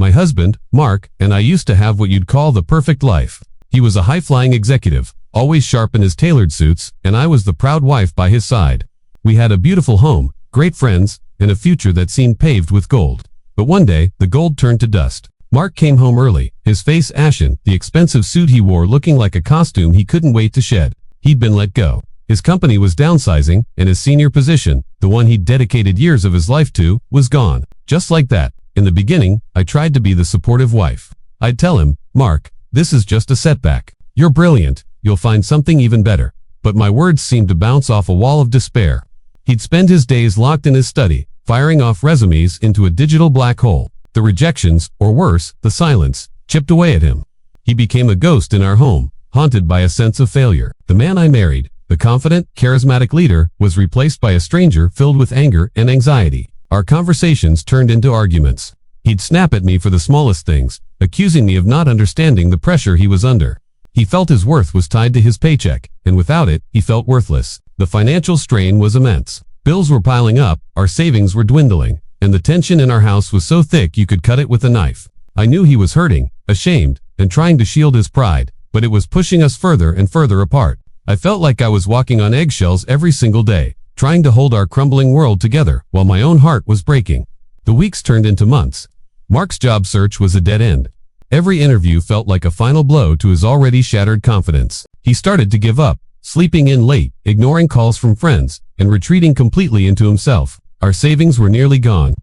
My husband, Mark, and I used to have what you'd call the perfect life. He was a high-flying executive, always sharp in his tailored suits, and I was the proud wife by his side. We had a beautiful home, great friends, and a future that seemed paved with gold. But one day, the gold turned to dust. Mark came home early, his face ashen, the expensive suit he wore looking like a costume he couldn't wait to shed. He'd been let go. His company was downsizing, and his senior position, the one he'd dedicated years of his life to, was gone. Just like that. In the beginning, I tried to be the supportive wife. I'd tell him, Mark, this is just a setback. You're brilliant. You'll find something even better. But my words seemed to bounce off a wall of despair. He'd spend his days locked in his study, firing off resumes into a digital black hole. The rejections, or worse, the silence, chipped away at him. He became a ghost in our home, haunted by a sense of failure. The man I married, the confident, charismatic leader, was replaced by a stranger filled with anger and anxiety. Our conversations turned into arguments. He'd snap at me for the smallest things, accusing me of not understanding the pressure he was under. He felt his worth was tied to his paycheck, and without it, he felt worthless. The financial strain was immense. Bills were piling up, our savings were dwindling, and the tension in our house was so thick you could cut it with a knife. I knew he was hurting, ashamed, and trying to shield his pride, but it was pushing us further and further apart. I felt like I was walking on eggshells every single day, trying to hold our crumbling world together while my own heart was breaking. The weeks turned into months. Mark's job search was a dead end. Every interview felt like a final blow to his already shattered confidence. He started to give up, sleeping in late, ignoring calls from friends, and retreating completely into himself. Our savings were nearly gone.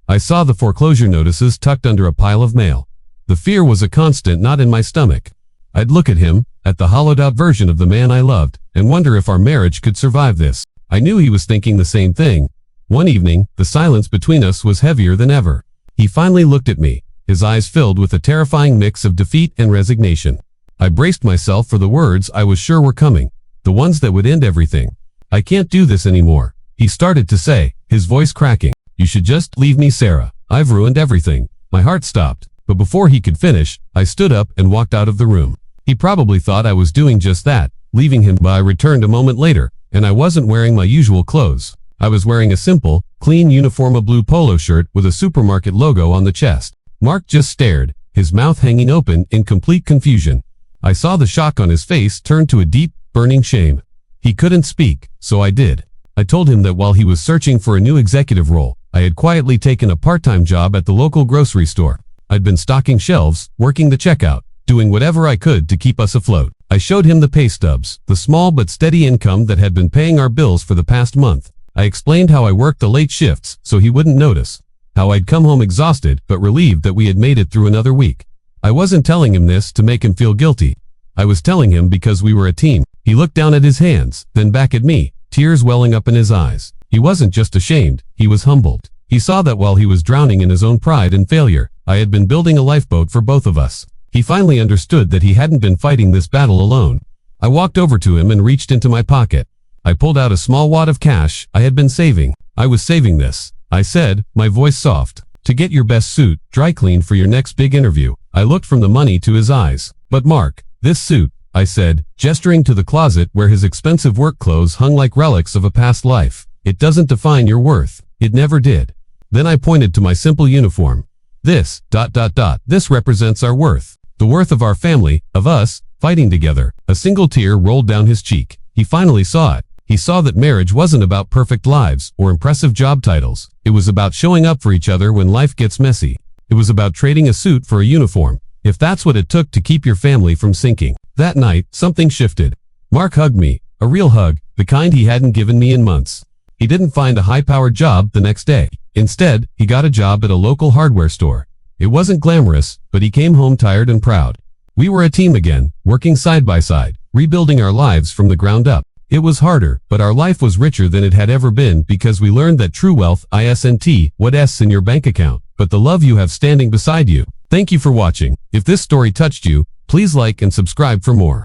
I saw the foreclosure notices tucked under a pile of mail. The fear was a constant knot in my stomach. I'd look at him, at the hollowed-out version of the man I loved, and wonder if our marriage could survive this. I knew he was thinking the same thing. One evening, the silence between us was heavier than ever. He finally looked at me, his eyes filled with a terrifying mix of defeat and resignation. I braced myself for the words I was sure were coming, the ones that would end everything. I can't do this anymore, he started to say, his voice cracking. You should just leave me, Sarah. I've ruined everything. My heart stopped, but before he could finish, I stood up and walked out of the room. He probably thought I was doing just that, leaving him, but I returned a moment later, and I wasn't wearing my usual clothes. I was wearing a simple, clean uniform, a blue polo shirt with a supermarket logo on the chest. Mark just stared, his mouth hanging open in complete confusion. I saw the shock on his face turn to a deep, burning shame. He couldn't speak, so I did. I told him that while he was searching for a new executive role, I had quietly taken a part-time job at the local grocery store. I'd been stocking shelves, working the checkout, doing whatever I could to keep us afloat. I showed him the pay stubs, the small but steady income that had been paying our bills for the past month. I explained how I worked the late shifts so he wouldn't notice, how I'd come home exhausted but relieved that we had made it through another week. I wasn't telling him this to make him feel guilty. I was telling him because we were a team. He looked down at his hands, then back at me, tears welling up in his eyes. He wasn't just ashamed, he was humbled. He saw that while he was drowning in his own pride and failure, I had been building a lifeboat for both of us. He finally understood that he hadn't been fighting this battle alone. I walked over to him and reached into my pocket. I pulled out a small wad of cash I had been saving. I was saving this, I said, my voice soft, to get your best suit dry cleaned for your next big interview. I looked from the money to his eyes. But Mark, this suit, I said, gesturing to the closet where his expensive work clothes hung like relics of a past life. It doesn't define your worth. It never did. Then I pointed to my simple uniform. This, this represents our worth. The worth of our family, of us, fighting together. A single tear rolled down his cheek. He finally saw it. He saw that marriage wasn't about perfect lives or impressive job titles. It was about showing up for each other when life gets messy. It was about trading a suit for a uniform, if that's what it took to keep your family from sinking. That night, something shifted. Mark hugged me, a real hug, the kind he hadn't given me in months. He didn't find a high-powered job the next day. Instead, he got a job at a local hardware store. It wasn't glamorous, but he came home tired and proud. We were a team again, working side by side, rebuilding our lives from the ground up. It was harder, but our life was richer than it had ever been because we learned that true wealth isn't what's in your bank account, but the love you have standing beside you. Thank you for watching. If this story touched you, please like and subscribe for more.